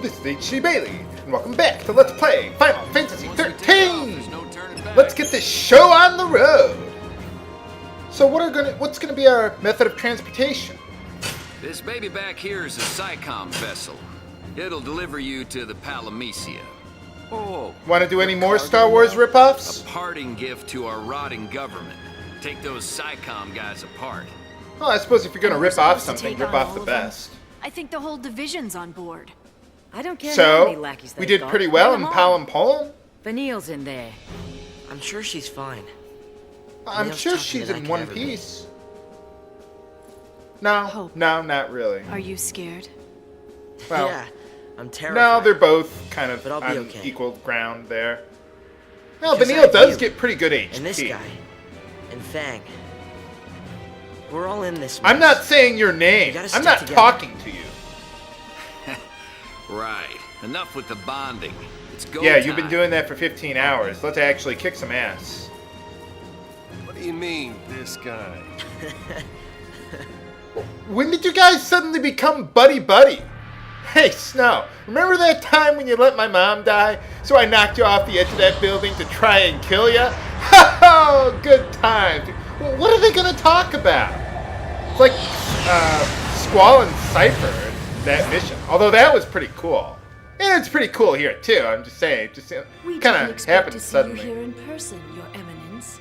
this is H.C. Bailey, and welcome back to Let's Play Final Fantasy XIII! Let's get this show on the road! So what's gonna be our method of transportation? This baby back here is a SciComm vessel. It'll deliver you to the Palamecia. Oh, Want to do any more Star Wars ripoffs? A parting gift to our rotting government. Take those SciComm guys apart. Well, I suppose if you're gonna rip off something, rip off the best. I think the whole division's on board. I don't care how many So, lackeys we they've did got. pretty well Let in 'em Pal on. and Poem. Vanille's in there. I'm sure she's fine. I'm Neil's sure tougher she's than I in could one ever be. piece. No, Hope. no, not really. Are you scared? Well, Yeah, I'm terrified. no, they're both kind of But I'll be on okay. equal ground there. Well, Because I Vanille have does you, get pretty good HP. And this guy. And Fang. We're all in this. I'm mess. not saying your name. We gotta I'm stick not together. talking to you. Right. Enough with the bonding. It's go Yeah, time. you've been doing that for 15 hours. Let's actually kick some ass. What do you mean, this guy? When did you guys suddenly become buddy-buddy? Hey, Snow, remember that time when you let my mom die? So I knocked you off the edge of that building to try and kill you? Oh, good times. Well, what are they going to talk about? It's like Squall and Cypher, that mission. Although that was pretty cool. And it's pretty cool here, too. I'm just saying. Just We kind didn't of expect happened to see suddenly. you here in person, Your Eminence.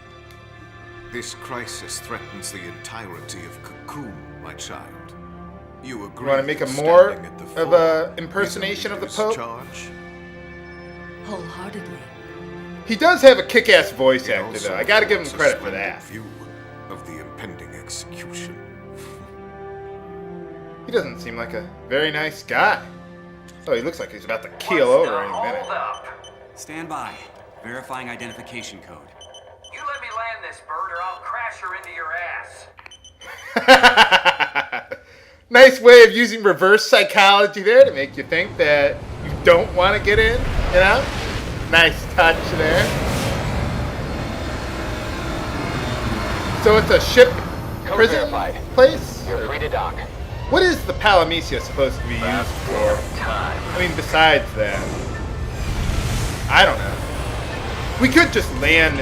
This crisis threatens the entirety of Cocoon, my child. You agree? You want to make a with more standing at the of fore a with impersonation of the leader's Pope? Charge? Wholeheartedly. He does have a kick-ass voice It actor, also though. I gotta give him offers a credit for splendid that. View of the impending execution. He doesn't seem like a very nice guy. Oh, he looks like he's about to keel over any minute. Hold up. Stand by. Verifying identification code. You let me land this bird or I'll crash her into your ass. Nice way of using reverse psychology there to make you think that you don't want to get in, you know? Nice touch there. So it's a ship prison place? You're free to dock. What is the Palamecia supposed to be used for? I mean, besides that. I don't know. We could just land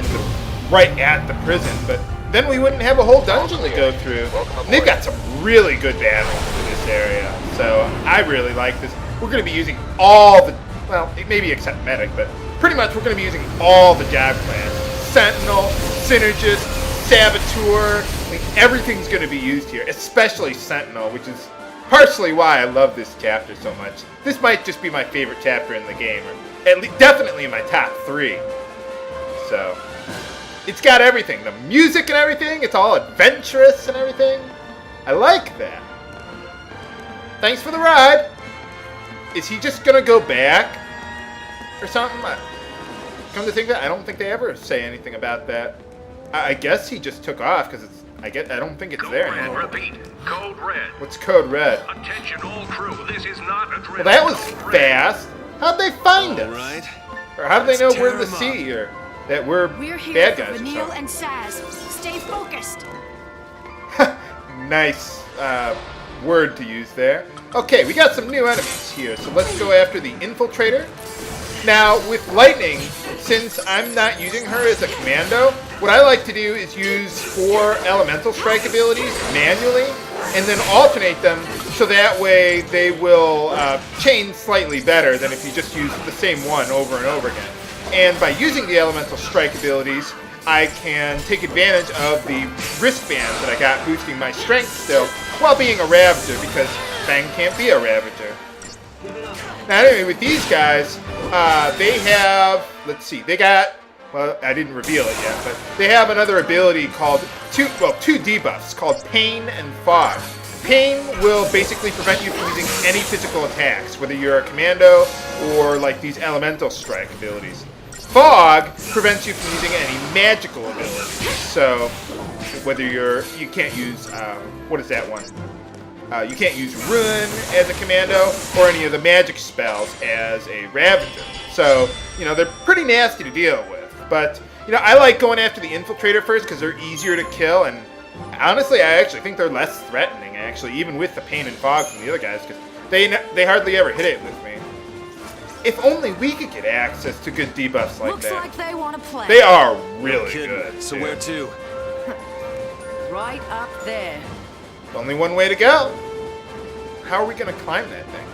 right at the prison, but then we wouldn't have a whole dungeon to go through. And they've got some really good battles in this area, so I really like this. We're going to be using all the, well, maybe except Medic, but pretty much we're going to be using all the job classes. Sentinel, Synergist, Saboteur, like everything's going to be used here, especially Sentinel, which is partially why I love this chapter so much. This might just be my favorite chapter in the game, or at least definitely in my top 3. So, it's got everything, the music and everything, it's all adventurous and everything. I like that. Thanks for the ride. Is he just going to go back or something? Come to think of it, I don't think they ever say anything about that. I guess he just took off because it's. I don't think it's there anymore. Repeat. Code red. What's code red? Attention all crew. This is not a drill. Well, that was fast. How'd they find us? Right. Or how do they know Let's we're in the tear 'em sea or that we're We're here bad for guys or Vanille something? and Saz. Stay focused. Nice word to use there. Okay, we got some new enemies here, so let's go after the Infiltrator. Now, with Lightning, since I'm not using her as a commando, what I like to do is use 4 elemental strike abilities manually, and then alternate them so that way they will chain slightly better than if you just use the same one over and over again. And by using the elemental strike abilities, I can take advantage of the Wristband that I got boosting my strength still, while being a Ravager, because Fang can't be a Ravager. Now anyway, with these guys, they have, let's see, they got, well, I didn't reveal it yet, but they have another ability called, two debuffs called Pain and Fog. Pain will basically prevent you from using any physical attacks, whether you're a commando or like these elemental strike abilities. Fog prevents you from using any magical abilities, so whether you can't use, what is that one? You can't use Ruin as a commando or any of the magic spells as a Ravager. So, you know, they're pretty nasty to deal with. But, you know, I like going after the Infiltrator first because they're easier to kill. And honestly, I actually think they're less threatening, actually, even with the Pain and Fog from the other guys, because they hardly ever hit it with me. If only we could get access to good debuffs like Looks that. like they want to play. They are really Kidding. good. So too. where to? Right up there. Only one way to go. How are we going to climb that thing?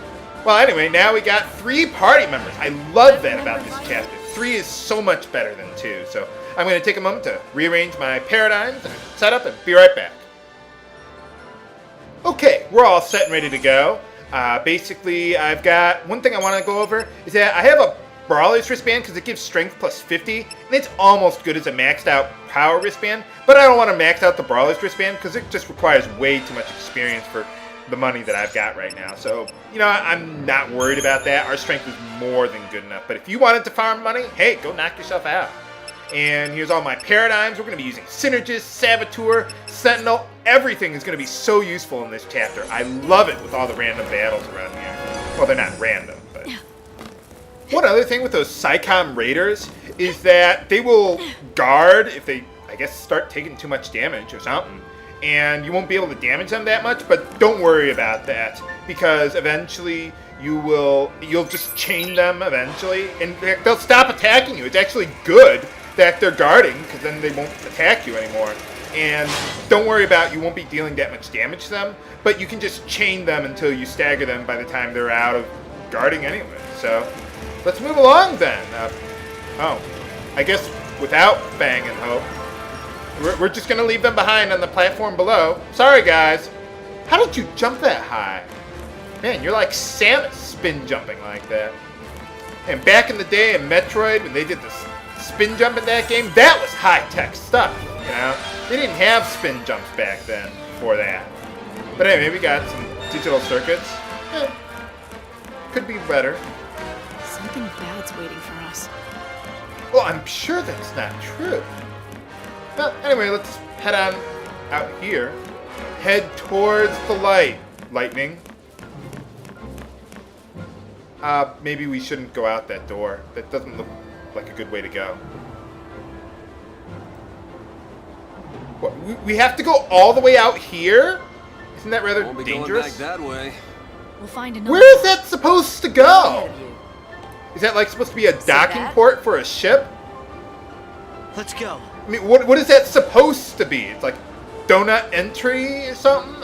Well, anyway, now we got 3 party members. I love that about this chapter. 3 is so much better than 2. So I'm going to take a moment to rearrange my paradigms and set up and be right back. Okay, we're all set and ready to go. Basically, I've got one thing I want to go over is that I have a Brawler's Wristband because it gives strength plus 50, and it's almost good as a maxed out power wristband, but I don't want to max out the Brawler's Wristband because it just requires way too much experience for the money that I've got right now. So, you know, I'm not worried about that. Our strength is more than good enough. But if you wanted to farm money, hey, go knock yourself out. And here's all my paradigms. We're going to be using Synergist, Saboteur, Sentinel. Everything is going to be so useful in this chapter. I love it with all the random battles around here. Well, they're not random, but... One other thing with those Psycom Raiders is that they will guard if they, I guess, start taking too much damage or something. And you won't be able to damage them that much, but don't worry about that. Because eventually you'll just chain them eventually. And they'll stop attacking you. It's actually good that they're guarding, because then they won't attack you anymore. And don't worry about, you won't be dealing that much damage to them, but you can just chain them until you stagger them by the time they're out of guarding anyway. So, let's move along then. I guess without Fang and Hope, we're just going to leave them behind on the platform below. Sorry, guys. How did you jump that high? Man, you're like Samus spin jumping like that. And back in the day in Metroid, when they did this spin jump in that game, that was high-tech stuff, you know? They didn't have spin jumps back then before that. But anyway, we got some digital circuits. Could be better. Something bad's waiting for us. Well, I'm sure that's not true. Well, anyway, let's head on out here. Head towards the light, Lightning. Maybe we shouldn't go out that door. That doesn't look like a good way to go. What, we have to go all the way out here? Isn't that rather Won't be dangerous? going back that way. We'll find another. Where is that supposed to go? Ahead of you. Is that like supposed to be a docking that? port for a ship? Let's go. I mean, what is that supposed to be? It's like donut entry or something?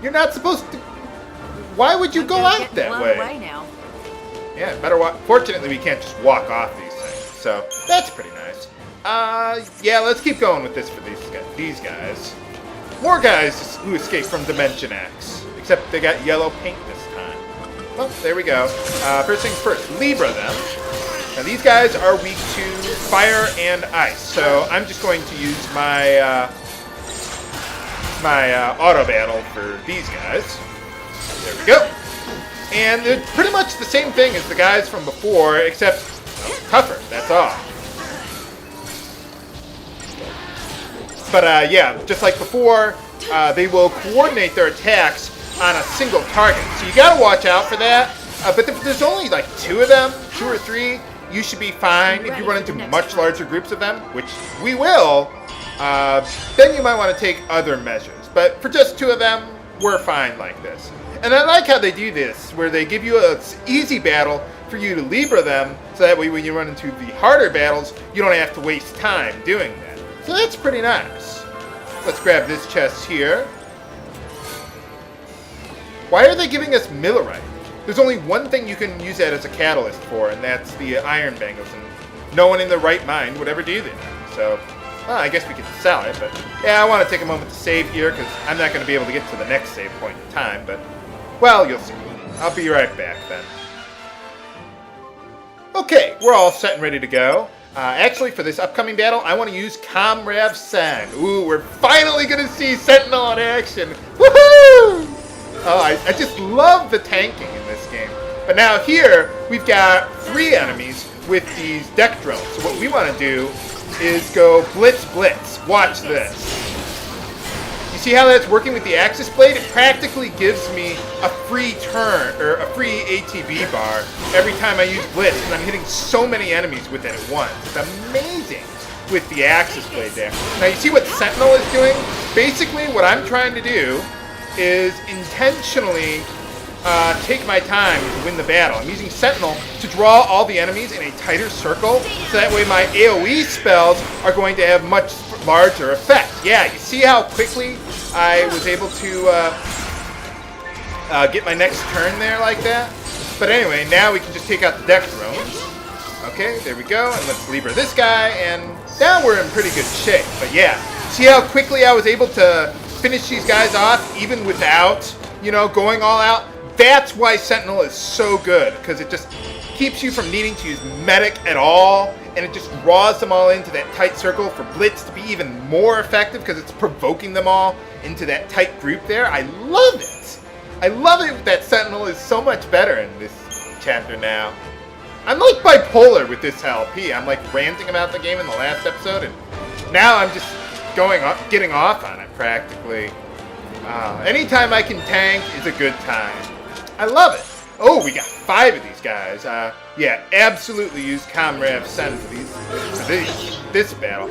You're not supposed to... Why would you go Don't out get that blown way? away now. Yeah, better walk. Fortunately, we can't just walk off these things, so that's pretty nice. Yeah, let's keep going with this for these guys. More guys who escaped from Dimension X, except they got yellow paint this time. Well, there we go. First things first, Libra them. Now these guys are weak to fire and ice, so I'm just going to use my auto battle for these guys. There we go. And they're pretty much the same thing as the guys from before, except tougher, that's all. But yeah, just like before, they will coordinate their attacks on a single target. So you gotta watch out for that. But if there's only like 2 of them, 2 or 3, you should be fine. If you run into much larger groups of them, which we will, then you might want to take other measures. But for just 2 of them, we're fine like this. And I like how they do this, where they give you an easy battle for you to Libra them, so that way when you run into the harder battles, you don't have to waste time doing that. So that's pretty nice. Let's grab this chest here. Why are they giving us Millerite? There's only one thing you can use that as a catalyst for, and that's the iron bangles, and no one in their right mind would ever do that. So, well, I guess we could sell it, but yeah, I want to take a moment to save here, because I'm not going to be able to get to the next save point in time, but, well, you'll see. I'll be right back then. Okay, we're all set and ready to go. Actually, for this upcoming battle, I want to use Comrade Sang. Ooh, we're finally going to see Sentinel in action. Woohoo! Oh, I just love the tanking in this game. But now here, we've got 3 enemies with these deck drones. So what we want to do is go blitz, blitz. Watch this. You see how that's working with the Axis Blade? It practically gives me a free turn, or a free ATB bar every time I use blitz, and I'm hitting so many enemies with it at once. It's amazing with the Axis Blade there. Now you see what Sentinel is doing? Basically what I'm trying to do is intentionally take my time to win the battle. I'm using Sentinel to draw all the enemies in a tighter circle, so that way my AoE spells are going to have much larger effect. Yeah, you see how quickly I was able to get my next turn there like that? But anyway, now we can just take out the deck drones. Okay, there we go, and let's lever this guy, and now we're in pretty good shape. But yeah, see how quickly I was able to finish these guys off even without, you know, going all out? That's why Sentinel is so good, because it just keeps you from needing to use medic at all, and it just draws them all into that tight circle for Blitz to be even more effective, because it's provoking them all into that tight group there. I love it! I love it that Sentinel is so much better in this chapter now. I'm like bipolar with this LP. I'm like ranting about the game in the last episode, and now I'm just getting off on it practically. Anytime I can tank is a good time. I love it. Oh, we got 5 of these guys. Yeah, absolutely use Comrade Sen for this battle.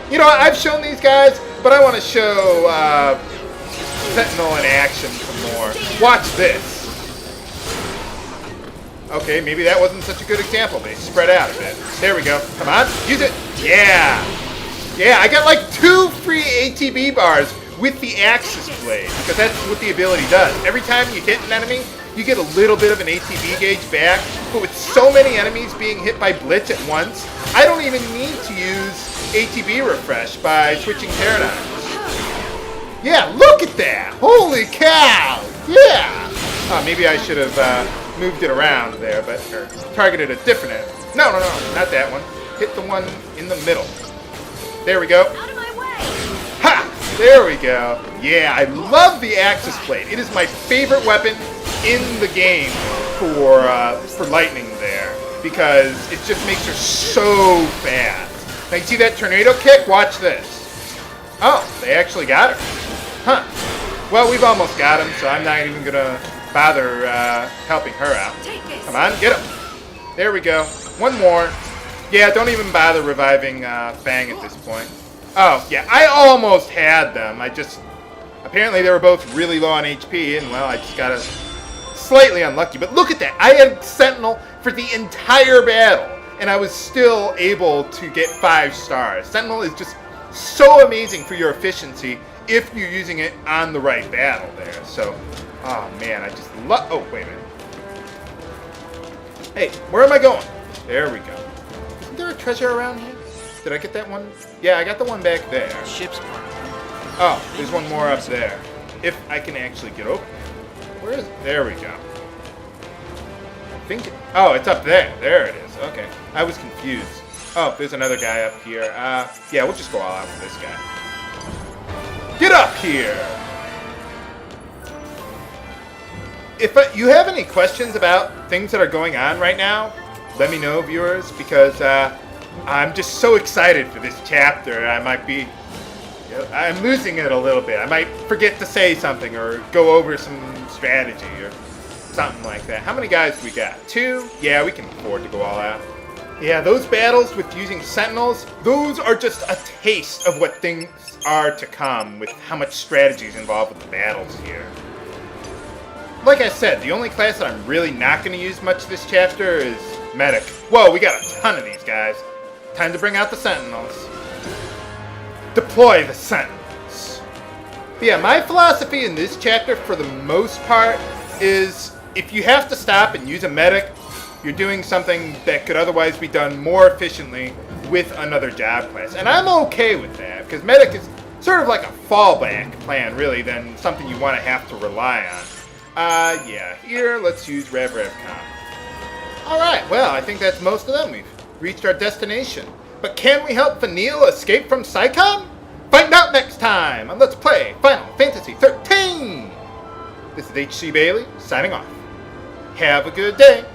You know, I've shown these guys, but I want to show Sentinel in action some more. Watch this. Okay, maybe that wasn't such a good example. They spread out a bit. There we go. Come on, use it. Yeah. Yeah, I got like 2 free ATB bars with the Axis Blade, because that's what the ability does. Every time you hit an enemy, you get a little bit of an ATB gauge back, but with so many enemies being hit by Blitz at once, I don't even need to use ATB refresh by switching paradigms. Yeah, look at that! Holy cow! Yeah! Maybe I should have moved it around there, or targeted a different end. No, not that one. Hit the one in the middle. There we go. Out of my way! Ha! There we go. Yeah, I love the Axis Blade. It is my favorite weapon in the game for lightning there, because it just makes her so fast. Now you see that tornado kick? Watch this. Oh, they actually got her. Huh. Well, we've almost got him, so I'm not even gonna bother helping her out. Come on, get him. There we go. One more. Yeah, don't even bother reviving Fang at this point. Oh, yeah, I almost had them. Apparently they were both really low on HP, and well, I just got slightly unlucky. But look at that. I had Sentinel for the entire battle, and I was still able to get 5 stars. Sentinel is just so amazing for your efficiency if you're using it on the right battle there. So, oh man, I just love... Oh, wait a minute. Hey, where am I going? There we go. Isn't there a treasure around here? Did I get that one? Yeah, I got the one back there. Ship's parked. Oh, there's one more up there. If I can actually get over. Where is it? There we go. I think... Oh, it's up there. There it is. Okay. I was confused. Oh, there's another guy up here. Yeah, we'll just go all out for this guy. Get up here! If you have any questions about things that are going on right now, let me know, viewers, because I'm just so excited for this chapter. I'm losing it a little bit. I might forget to say something or go over some strategy or something like that. How many guys we got? 2? Yeah, we can afford to go all out. Yeah, those battles with using Sentinels, those are just a taste of what things are to come with how much strategy is involved with the battles here. Like I said, the only class that I'm really not going to use much this chapter is Medic. Whoa, we got a ton of these guys. Time to bring out the Sentinels. Deploy the Sentinels. But yeah, my philosophy in this chapter, for the most part, is if you have to stop and use a Medic, you're doing something that could otherwise be done more efficiently with another job class. And I'm okay with that, because Medic is sort of like a fallback plan, really, than something you want to have to rely on. Yeah, here, let's use RevRevCom. Alright, well, I think that's most of them. We've reached our destination. But can we help Vanille escape from Psychom? Find out next time on Let's Play Final Fantasy XIII! This is HC Bailey, signing off. Have a good day.